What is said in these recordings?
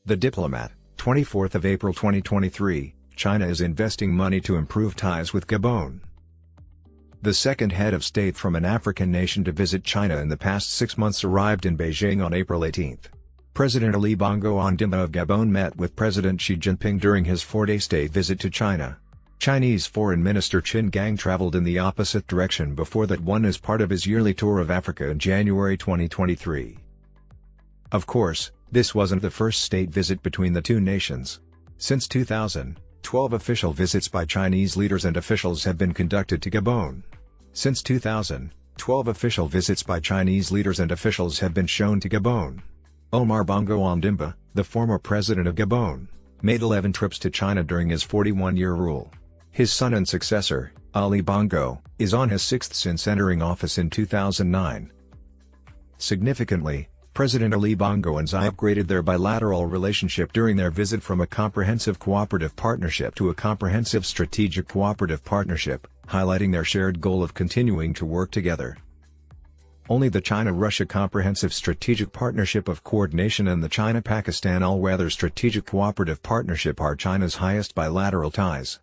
The Diplomat, 24th of April 2023, China is investing money to improve ties with Gabon. The second head of state from an African nation to visit China in the past 6 months arrived in Beijing on April 18. President Omar Bongo Ondimba of Gabon met with President Xi Jinping during his 4-day state visit to China. Chinese Foreign Minister Qin Gang traveled in the opposite direction before that one as part of his yearly tour of Africa in January 2023. Of course, this wasn't the first state visit between the two nations. Since 2012 official visits by Chinese leaders and officials have been conducted to Gabon. Since 2012 official visits by Chinese leaders and officials have been shown to Gabon. Omar Bongo Ondimba, the former president of Gabon, made 11 trips to China during his 41-year rule. His son and successor, Ali Bongo, is on his 6th since entering office in 2009. Significantly, President Ali Bongo and Xi upgraded their bilateral relationship during their visit from a comprehensive cooperative partnership to a comprehensive strategic cooperative partnership, highlighting their shared goal of continuing to work together. Only the China-Russia Comprehensive Strategic Partnership of Coordination and the China-Pakistan All-Weather Strategic Cooperative Partnership are China's highest bilateral ties.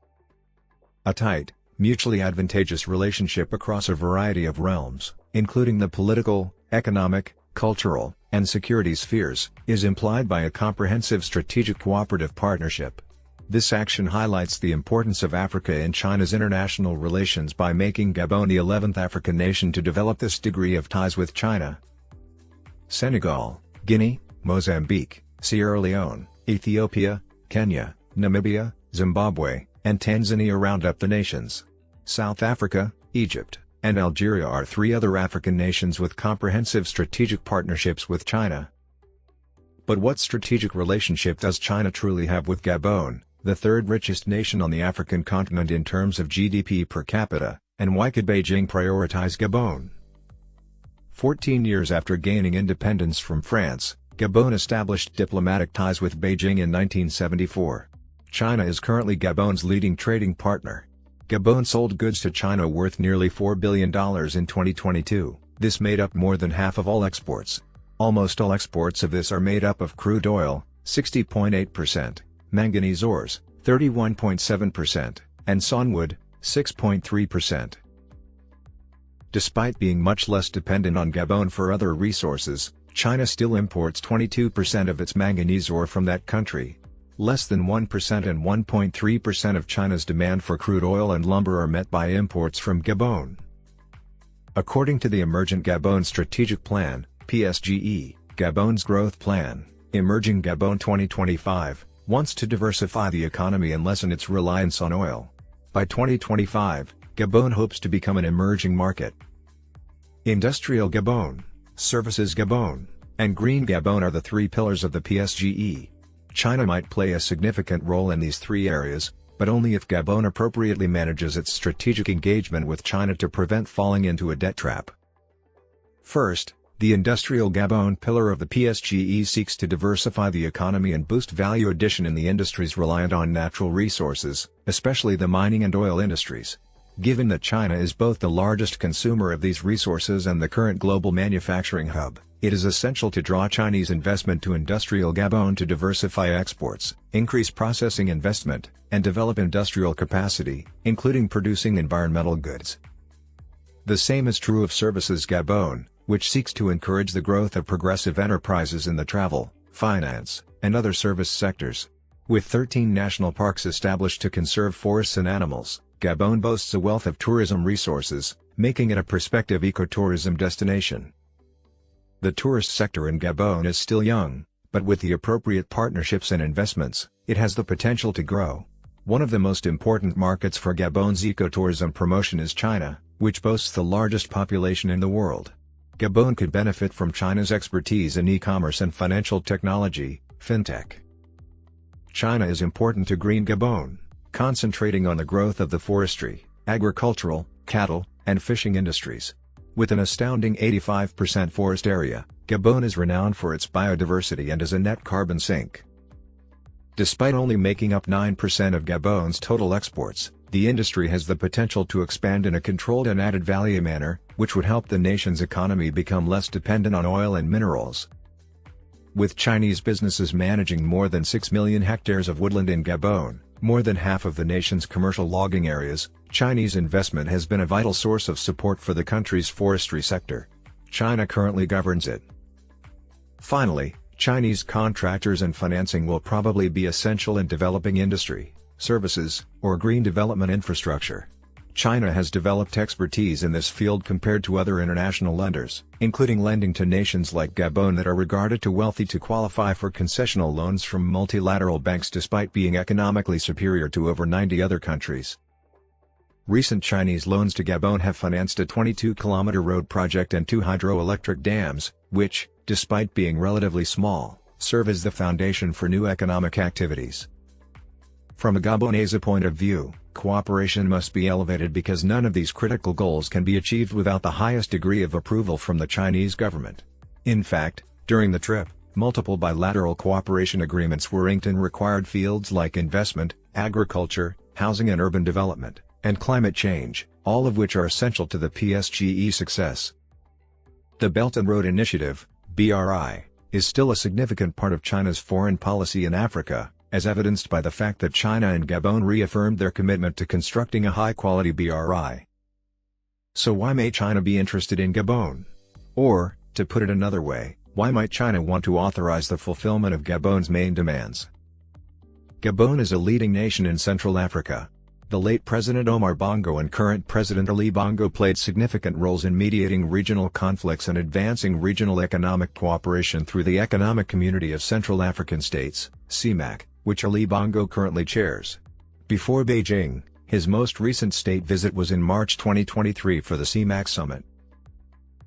A tight, mutually advantageous relationship across a variety of realms, including the political, economic, cultural, and security spheres, is implied by a comprehensive strategic cooperative partnership. This action highlights the importance of Africa in China's international relations by making Gabon the 11th African nation to develop this degree of ties with China. Senegal, Guinea, Mozambique, Sierra Leone, Ethiopia, Kenya, Namibia, Zimbabwe, and Tanzania round up the nations. South Africa, Egypt, and Algeria are 3 other African nations with comprehensive strategic partnerships with China. But what strategic relationship does China truly have with Gabon, the third richest nation on the African continent in terms of GDP per capita, and why could Beijing prioritize Gabon? 14 years after gaining independence from France, Gabon established diplomatic ties with Beijing in 1974. China is currently Gabon's leading trading partner. Gabon sold goods to China worth nearly $4 billion in 2022, this made up more than half of all exports. Almost all exports of this are made up of crude oil, 60.8%, manganese ores, 31.7%, and sawnwood, 6.3%. Despite being much less dependent on Gabon for other resources, China still imports 22% of its manganese ore from that country. Less than 1% and 1.3% of China's demand for crude oil and lumber are met by imports from Gabon. According to the Emergent Gabon Strategic Plan, PSGE, Gabon's growth plan, Emerging Gabon 2025, wants to diversify the economy and lessen its reliance on oil. By 2025, Gabon hopes to become an emerging market. Industrial Gabon, Services Gabon, and Green Gabon are the 3 pillars of the PSGE. China might play a significant role in these 3 areas, but only if Gabon appropriately manages its strategic engagement with China to prevent falling into a debt trap. First, the Industrial Gabon pillar of the PSGE seeks to diversify the economy and boost value addition in the industries reliant on natural resources, especially the mining and oil industries. Given that China is both the largest consumer of these resources and the current global manufacturing hub, it is essential to draw Chinese investment to Industrial Gabon to diversify exports, increase processing investment, and develop industrial capacity, including producing environmental goods. The same is true of Services Gabon, which seeks to encourage the growth of progressive enterprises in the travel, finance, and other service sectors. With 13 national parks established to conserve forests and animals, Gabon boasts a wealth of tourism resources, making it a prospective ecotourism destination. The tourist sector in Gabon is still young, but with the appropriate partnerships and investments, it has the potential to grow. One of the most important markets for Gabon's ecotourism promotion is China, which boasts the largest population in the world. Gabon could benefit from China's expertise in e-commerce and financial technology, fintech. China is important to Green Gabon, concentrating on the growth of the forestry, agricultural, cattle, and fishing industries. With an astounding 85% forest area, Gabon is renowned for its biodiversity and is a net carbon sink. Despite only making up 9% of Gabon's total exports, the industry has the potential to expand in a controlled and added value manner, which would help the nation's economy become less dependent on oil and minerals. With Chinese businesses managing more than 6 million hectares of woodland in Gabon, more than half of the nation's commercial logging areas, Chinese investment has been a vital source of support for the country's forestry sector. China currently governs it. Finally, Chinese contractors and financing will probably be essential in developing industry, services, or green development infrastructure. China has developed expertise in this field compared to other international lenders, including lending to nations like Gabon that are regarded too wealthy to qualify for concessional loans from multilateral banks despite being economically superior to over 90 other countries. Recent Chinese loans to Gabon have financed a 22-kilometer road project and 2 hydroelectric dams, which, despite being relatively small, serve as the foundation for new economic activities. From a Gabonese point of view, cooperation must be elevated because none of these critical goals can be achieved without the highest degree of approval from the Chinese government. In fact, during the trip, multiple bilateral cooperation agreements were inked in required fields like investment, agriculture, housing and urban development, and climate change, all of which are essential to the PSGE success. The Belt and Road Initiative, BRI, is still a significant part of China's foreign policy in Africa, as evidenced by the fact that China and Gabon reaffirmed their commitment to constructing a high-quality BRI. So why may China be interested in Gabon? Or, to put it another way, why might China want to authorize the fulfillment of Gabon's main demands? Gabon is a leading nation in Central Africa. The late President Omar Bongo and current President Ali Bongo played significant roles in mediating regional conflicts and advancing regional economic cooperation through the Economic Community of Central African States, CEMAC, which Ali Bongo currently chairs. Before Beijing, his most recent state visit was in March 2023 for the CEMAC summit.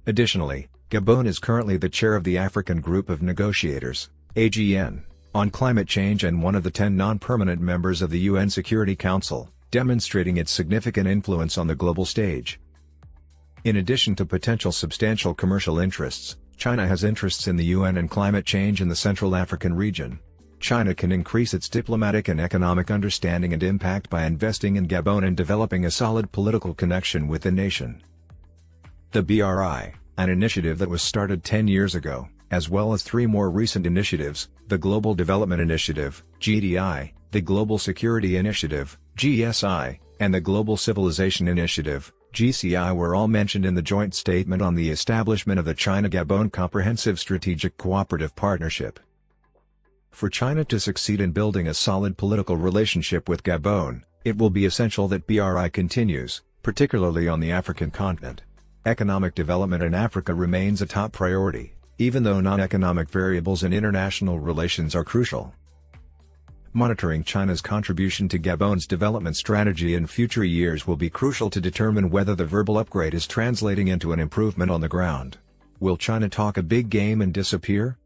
Additionally, Gabon is currently the chair of the African Group of Negotiators, AGN, on climate change and one of the 10 non-permanent members of the UN Security Council, demonstrating its significant influence on the global stage. In addition to potential substantial commercial interests, China has interests in the UN and climate change in the Central African region. China can increase its diplomatic and economic understanding and impact by investing in Gabon and developing a solid political connection with the nation. The BRI, an initiative that was started 10 years ago, as well as 3 more recent initiatives, the Global Development Initiative, GDI, the Global Security Initiative, GSI, and the Global Civilization Initiative, GCI were all mentioned in the joint statement on the establishment of the China-Gabon Comprehensive Strategic Cooperative Partnership. For China to succeed in building a solid political relationship with Gabon, it will be essential that BRI continues, particularly on the African continent. Economic development in Africa remains a top priority, even though non-economic variables in international relations are crucial. Monitoring China's contribution to Gabon's development strategy in future years will be crucial to determine whether the verbal upgrade is translating into an improvement on the ground. Will China talk a big game and disappear?